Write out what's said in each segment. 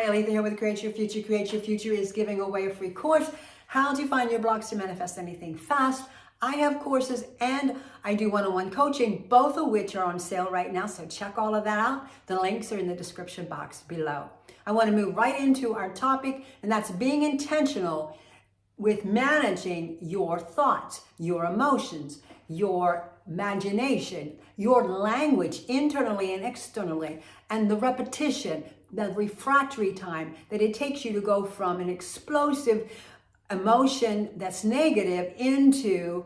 Hi, Aletha here with Create Your Future. Create Your Future is giving away a free course, How to Find Your Blocks to Manifest Anything Fast. I have courses and I do one-on-one coaching, both of which are on sale right now. So check all of that out. The links are in the description box below. I want to move right into our topic, and that's being intentional with managing your thoughts, your emotions, your imagination, your language internally and externally, and the repetition, the refractory time that it takes you to go from an explosive emotion that's negative into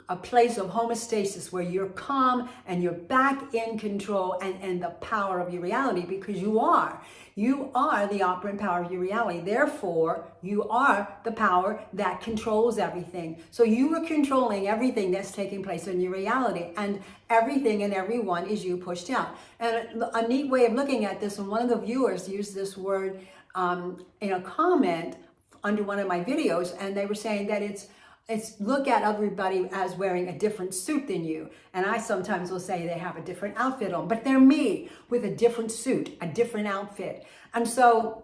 a place of homeostasis where you're calm and you're back in control and the power of your reality, because you are the operant power of your reality. Therefore, you are the power that controls everything. So you are controlling everything that's taking place in your reality, and everything and everyone is you pushed out. And a neat way of looking at this, and one of the viewers used this word in a comment under one of my videos, and they were saying that it's look at everybody as wearing a different suit than you. And I sometimes will say they have a different outfit on, but they're me with a different suit, a different outfit. And so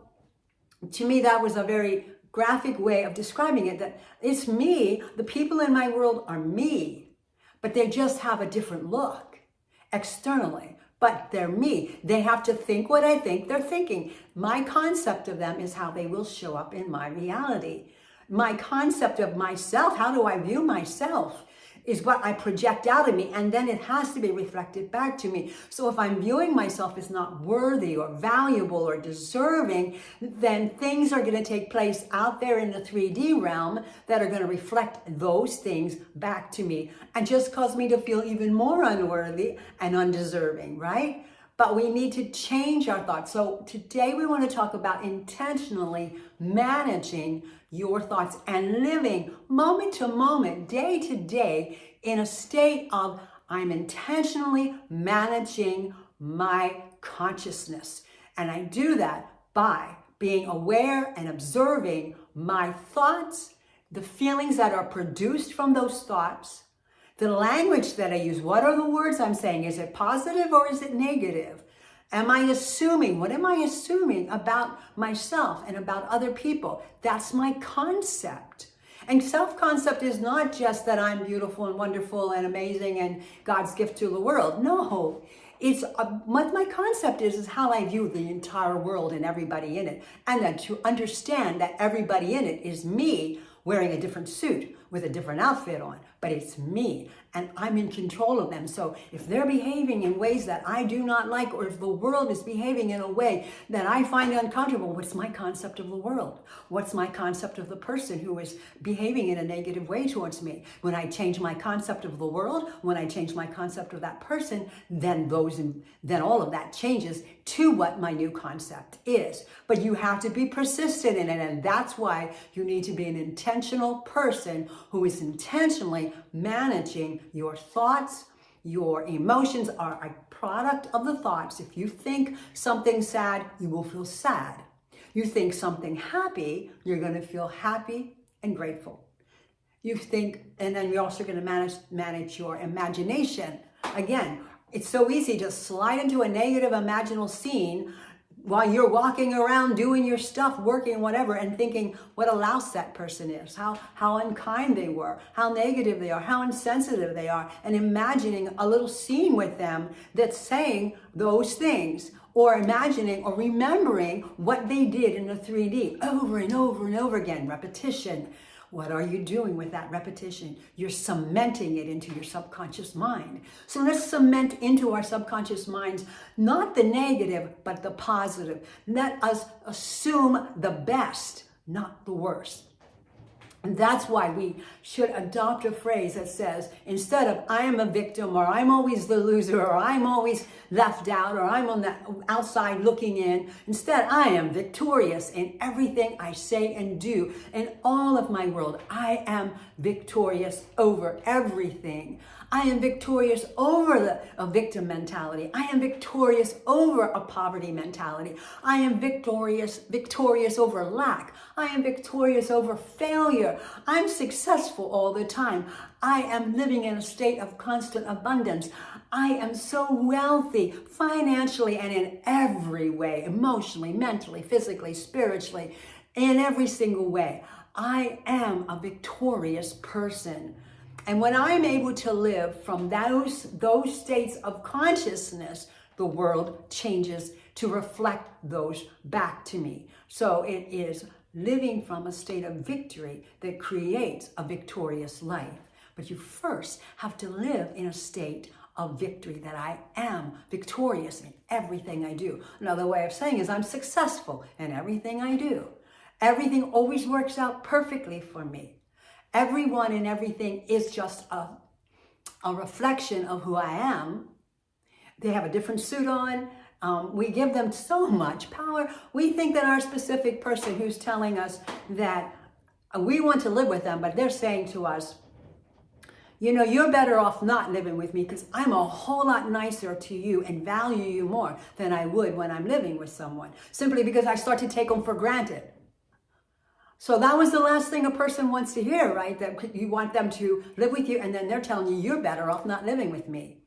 to me, that was a very graphic way of describing it, that it's me, the people in my world are me, but they just have a different look externally. But they're me. They have to think what I think they're thinking. My concept of them is how they will show up in my reality. My concept of myself, how do I view myself, is what I project out of me, and then it has to be reflected back to me. So if I'm viewing myself as not worthy or valuable or deserving, then things are going to take place out there in the 3D realm that are going to reflect those things back to me and just cause me to feel even more unworthy and undeserving, right? But we need to change our thoughts. So today we want to talk about intentionally managing your thoughts and living moment to moment, day to day, in a state of I'm intentionally managing my consciousness. And I do that by being aware and observing my thoughts, the feelings that are produced from those thoughts, the language that I use. What are the words I'm saying? Is it positive or is it negative? Am I assuming? What am I assuming about myself and about other people? That's my concept. And self-concept is not just that I'm beautiful and wonderful and amazing and God's gift to the world. No, it's what my concept is how I view the entire world and everybody in it. And then to understand that everybody in it is me wearing a different suit with a different outfit on, but it's me and I'm in control of them. So if they're behaving in ways that I do not like, or if the world is behaving in a way that I find uncomfortable, what's my concept of the world? What's my concept of the person who is behaving in a negative way towards me? When I change my concept of the world, when I change my concept of that person, then all of that changes to what my new concept is. But you have to be persistent in it, and that's why you need to be an intentional person who is intentionally managing your thoughts. Your emotions are a product of the thoughts. If you think something sad, you will feel sad. You think something happy, you're going to feel happy and grateful. You think, and then you're also going to manage your imagination. Again, it's so easy to slide into a negative imaginal scene while you're walking around doing your stuff, working, whatever, and thinking what a louse that person is, how unkind they were, how negative they are, how insensitive they are, and imagining a little scene with them that's saying those things, or imagining or remembering what they did in the 3D over and over and over again, repetition. What are you doing with that repetition? You're cementing it into your subconscious mind. So let's cement into our subconscious minds, not the negative, but the positive. Let us assume the best, not the worst. And that's why we should adopt a phrase that says, instead of I am a victim, or I'm always the loser, or I'm always left out, or I'm on the outside looking in, instead I am victorious in everything I say and do. In all of my world, I am victorious over everything. I am victorious over a victim mentality. I am victorious over a poverty mentality. I am victorious over lack. I am victorious over failure. I'm successful all the time. I am living in a state of constant abundance. I am so wealthy financially and in every way, emotionally, mentally, physically, spiritually, in every single way. I am a victorious person. And when I'm able to live from those states of consciousness, the world changes to reflect those back to me. So it is living from a state of victory that creates a victorious life. But you first have to live in a state of victory, that I am victorious in everything I do. Another way of saying is I'm successful in everything I do. Everything always works out perfectly for me. Everyone and everything is just a reflection of who I am. They have a different suit on. We give them so much power. We think that our specific person who's telling us that we want to live with them, but they're saying to us, you know, you're better off not living with me because I'm a whole lot nicer to you and value you more than I would when I'm living with someone, simply because I start to take them for granted. So that was the last thing a person wants to hear, right? That you want them to live with you, and then they're telling you you're better off not living with me.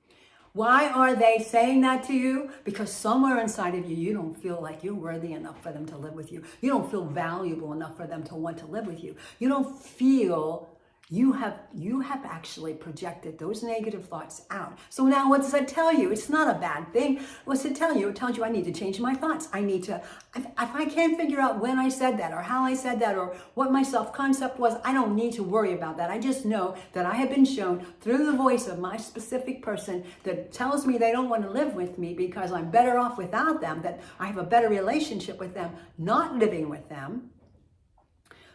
Why are they saying that to you? Because somewhere inside of you, you don't feel like you're worthy enough for them to live with you. You don't feel valuable enough for them to want to live with you. You don't feel you have actually projected those negative thoughts out. So now what does that tell you? It's not a bad thing. What's it tell you? It tells you I need to change my thoughts. I need to, if I can't figure out when I said that or how I said that or what my self-concept was, I don't need to worry about that. I just know that I have been shown through the voice of my specific person that tells me they don't want to live with me because I'm better off without them, that I have a better relationship with them, not living with them,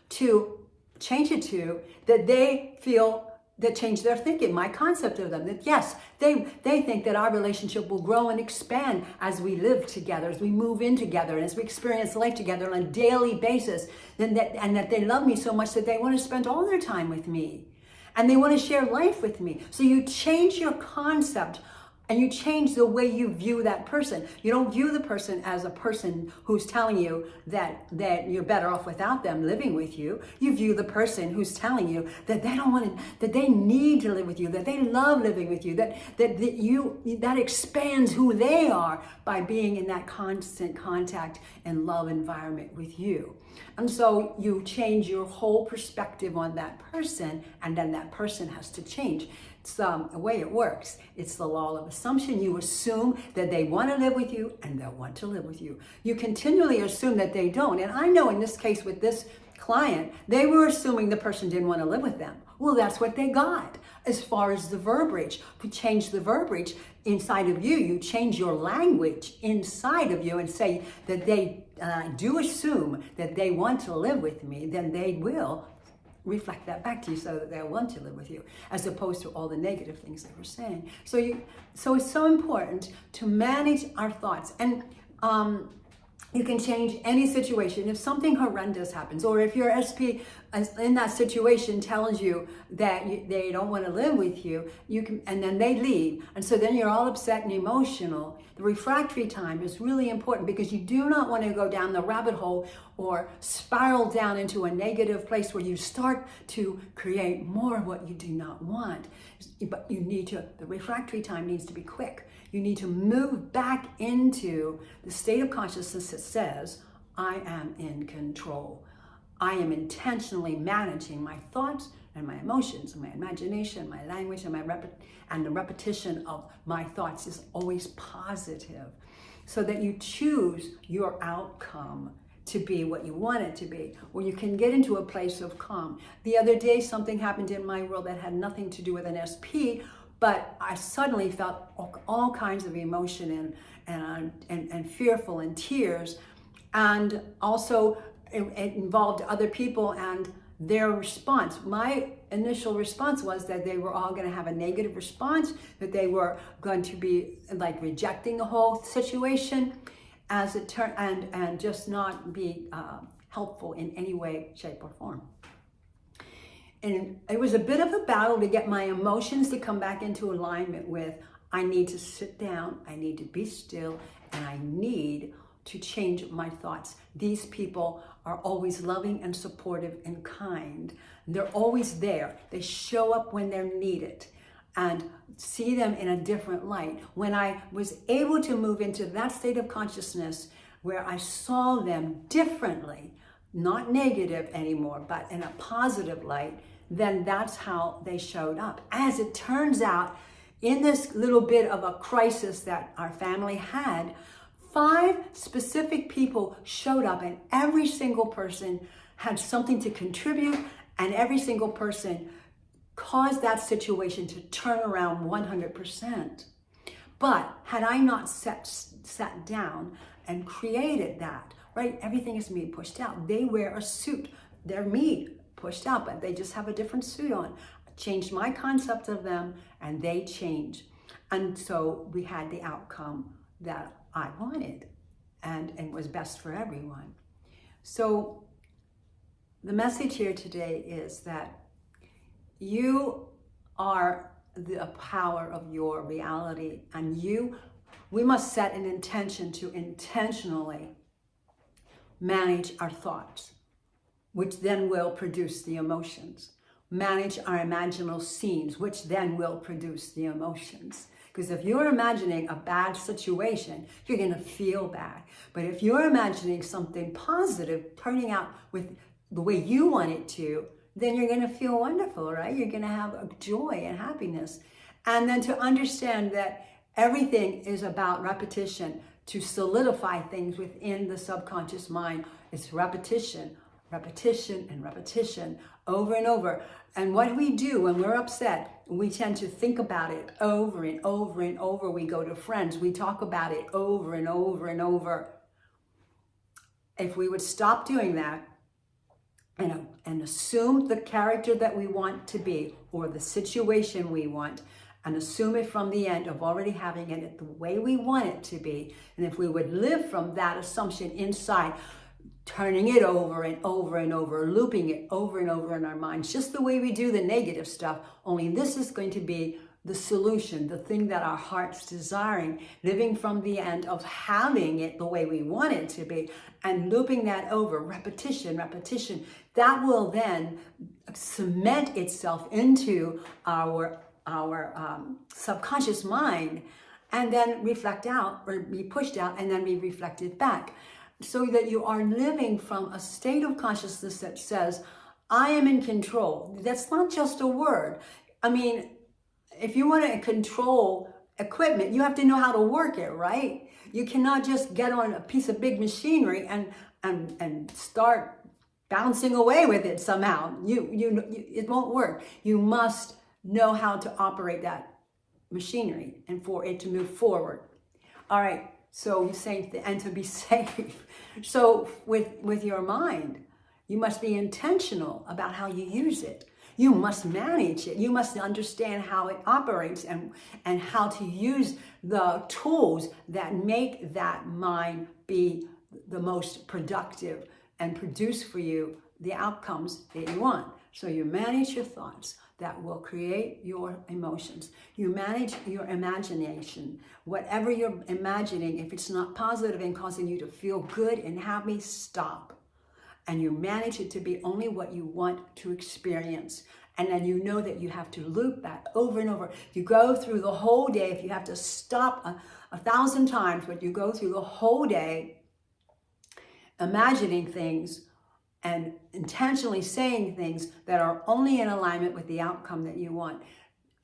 to change it to that they feel that change their thinking, my concept of them, that yes, they think that our relationship will grow and expand as we live together, as we move in together, and as we experience life together on a daily basis, and that they love me so much that they want to spend all their time with me, and they want to share life with me. So you change your concept and you change the way you view that person. You don't view the person as a person who's telling you that you're better off without them living with you. You view the person who's telling you that they don't want to, that they need to live with you, that they love living with you, that expands who they are by being in that constant contact and love environment with you. And so you change your whole perspective on that person, and then that person has to change. It's the way it works. It's the law of assumption. You assume that they want to live with you and they'll want to live with you. You continually assume that they don't. And I know in this case with this client, they were assuming the person didn't want to live with them. Well, that's what they got. As far as the verbiage, we change the verbiage inside of you. You change your language inside of you and say that they do assume that they want to live with me, then they will reflect that back to you so that they'll want to live with you, as opposed to all the negative things they were saying. So it's so important to manage our thoughts. And you can change any situation. If something horrendous happens, or if your SP in that situation tells you that they don't want to live with you, and then they leave, and so then you're all upset and emotional. The refractory time is really important, because you do not want to go down the rabbit hole or spiral down into a negative place where you start to create more of what you do not want. But the refractory time needs to be quick. You need to move back into the state of consciousness that says, I am in control. I am intentionally managing my thoughts and my emotions and my imagination, my language, and the repetition of my thoughts is always positive, so that you choose your outcome to be what you want it to be, where you can get into a place of calm. The other day, something happened in my world that had nothing to do with an SP, but I suddenly felt all kinds of emotion and fearful and tears. And also it involved other people and their response. My initial response was that they were all going to have a negative response, that they were going to be like rejecting the whole situation as it turned, and just not be helpful in any way, shape, or form. And it was a bit of a battle to get my emotions to come back into alignment with, I need to sit down, I need to be still, and I need to change my thoughts. These people are always loving and supportive and kind. They're always there. They show up when they're needed, and see them in a different light. When I was able to move into that state of consciousness where I saw them differently, not negative anymore, but in a positive light, then that's how they showed up. As it turns out, in this little bit of a crisis that our family had, 5 specific people showed up, and every single person had something to contribute, and every single person caused that situation to turn around 100%. But had I not sat down and created that, right? Everything is me pushed out. They wear a suit. They're me pushed out, but they just have a different suit on. I changed my concept of them, and they change. And so we had the outcome that I wanted, and was best for everyone. So the message here today is that you are the power of your reality, and we must set an intention to intentionally manage our thoughts, which then will produce the emotions. Manage our imaginal scenes, which then will produce the emotions. Because if you're imagining a bad situation, you're going to feel bad. But if you're imagining something positive turning out with the way you want it to, then you're going to feel wonderful, right? You're going to have a joy and happiness. And then to understand that everything is about repetition. To solidify things within the subconscious mind, it's repetition, repetition, and repetition over and over. And what we do when we're upset, we tend to think about it over and over and over. We go to friends, we talk about it over and over and over. If we would stop doing that and assume the character that we want to be, or the situation we want, and assume it from the end of already having it the way we want it to be, and if we would live from that assumption inside, turning it over and over and over, looping it over and over in our minds, just the way we do the negative stuff, only this is going to be the solution, the thing that our heart's desiring, living from the end of having it the way we want it to be, and looping that over, repetition, repetition, that will then cement itself into our subconscious mind, and then reflect out, or be pushed out, and then be reflected back. So that you are living from a state of consciousness that says, I am in control. That's not just a word. I mean, if you want to control equipment, you have to know how to work it, right? You cannot just get on a piece of big machinery and start bouncing away with it somehow. It won't work. You must know how to operate that machinery and for it to move forward. All right. So you say, and to be safe. So with your mind, you must be intentional about how you use it. You must manage it. You must understand how it operates and how to use the tools that make that mind be the most productive and produce for you the outcomes that you want. So you manage your thoughts that will create your emotions. You manage your imagination. Whatever you're imagining, if it's not positive and causing you to feel good and happy, stop. And you manage it to be only what you want to experience. And then you know that you have to loop that over and over. You go through the whole day, if you have to stop 1,000 times, but you go through the whole day imagining things and intentionally saying things that are only in alignment with the outcome that you want.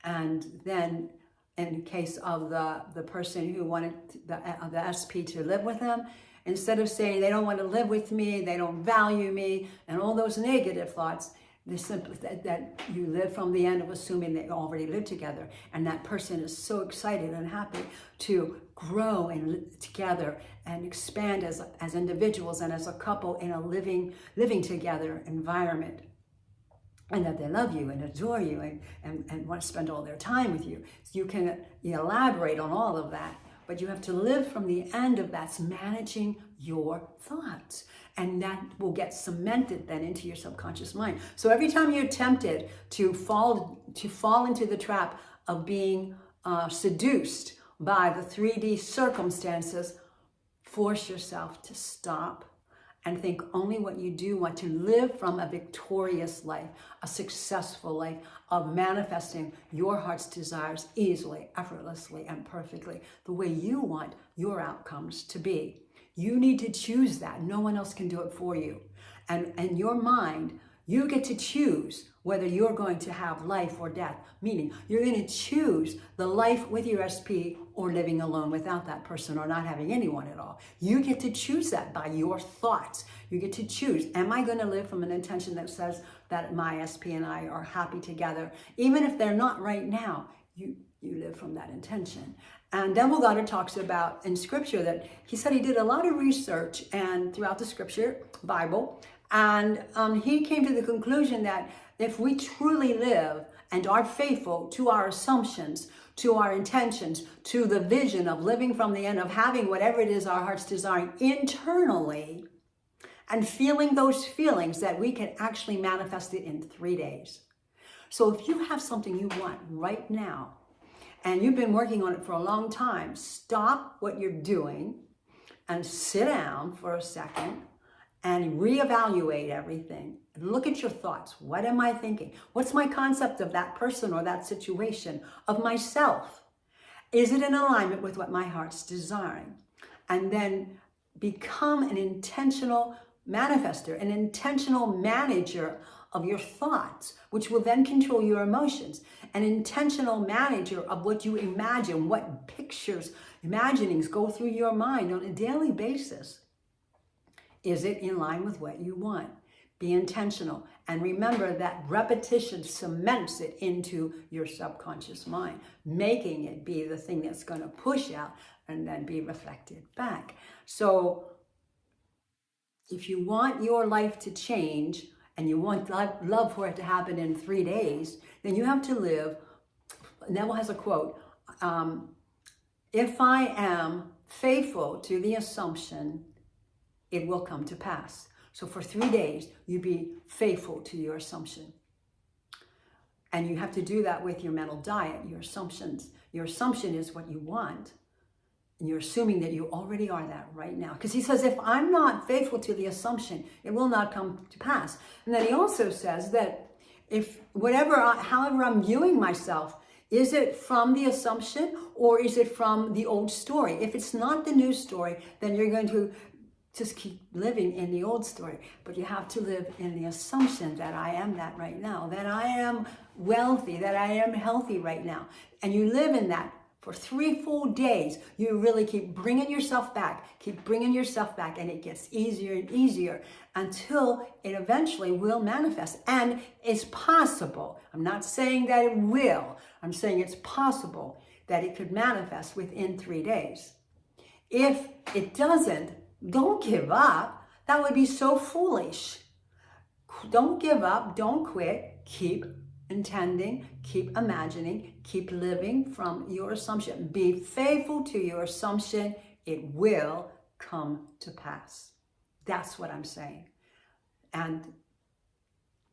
And then in case of the person who wanted the SP to live with them, instead of saying they don't want to live with me, they don't value me, and all those negative thoughts, they simply that you live from the end of assuming they already live together, and that person is so excited and happy to grow and live together and expand as individuals and as a couple in a living together environment, and that they love you and adore you and want to spend all their time with you. So you can elaborate on all of that, but you have to live from the end of that's managing your thoughts. And that will get cemented then into your subconscious mind. So every time you're tempted to fall into the trap of being seduced by the 3D circumstances, force yourself to stop and think only what you do want, to live from a victorious life, a successful life of manifesting your heart's desires easily, effortlessly, and perfectly, the way you want your outcomes to be. You need to choose that. No one else can do it for you. And in your mind, you get to choose whether you're going to have life or death, meaning you're going to choose the life with your SP or living alone without that person or not having anyone at all. You get to choose that by your thoughts. You get to choose, am I going to live from an intention that says that my SP and I are happy together? Even if they're not right now, you live from that intention. And Neville Goddard talks about in scripture that he said he did a lot of research and throughout the scripture, Bible, and he came to the conclusion that if we truly live and are faithful to our assumptions, to our intentions, to the vision of living from the end, of having whatever it is our heart's desiring internally, and feeling those feelings, that we can actually manifest it in 3 days. So if you have something you want right now, and you've been working on it for a long time, stop what you're doing and sit down for a second and reevaluate everything. Look at your thoughts. What am I thinking? What's my concept of that person or that situation, of myself? Is it in alignment with what my heart's desiring? And then become an intentional manifester, an intentional manager of your thoughts, which will then control your emotions. An intentional manager of what you imagine, what pictures, imaginings go through your mind on a daily basis. Is it in line with what you want? Be intentional. And remember that repetition cements it into your subconscious mind, making it be the thing that's going to push out and then be reflected back. So if you want your life to change and you want love for it to happen in 3 days, then you have to live. Neville has a quote, if I am faithful to the assumption, it will come to pass. So for 3 days, you be faithful to your assumption. And you have to do that with your mental diet, your assumptions. Your assumption is what you want. And you're assuming that you already are that right now. Because he says, if I'm not faithful to the assumption, it will not come to pass. And then he also says that if however I'm viewing myself, is it from the assumption or is it from the old story? If it's not the new story, then you're going to just keep living in the old story. But you have to live in the assumption that I am that right now, that I am wealthy, that I am healthy right now. And you live in that for 3 full days. You really keep bringing yourself back, and it gets easier and easier until it eventually will manifest. And it's possible. I'm not saying that it will. I'm saying it's possible that it could manifest within 3 days. If it doesn't, don't give up. That would be so foolish. Don't give up. Don't quit. Keep intending. Keep imagining. Keep living from your assumption. Be faithful to your assumption. It will come to pass. That's what I'm saying. And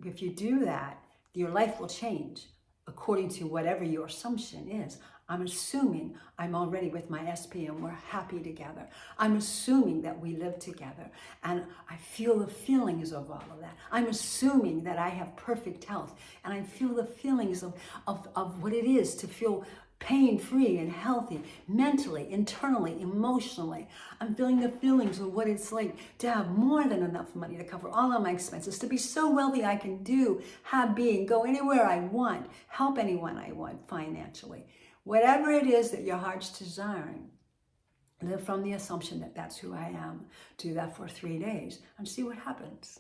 if you do that, your life will change according to whatever your assumption is. I'm assuming I'm already with my SP and we're happy together. I'm assuming that we live together and I feel the feelings of all of that. I'm assuming that I have perfect health and I feel the feelings of what it is to feel pain-free and healthy, mentally, internally, emotionally. I'm feeling the feelings of what it's like to have more than enough money to cover all of my expenses, to be so wealthy I can go anywhere I want, help anyone I want financially. Whatever it is that your heart's desiring, live from the assumption that that's who I am. Do that for 3 days and see what happens.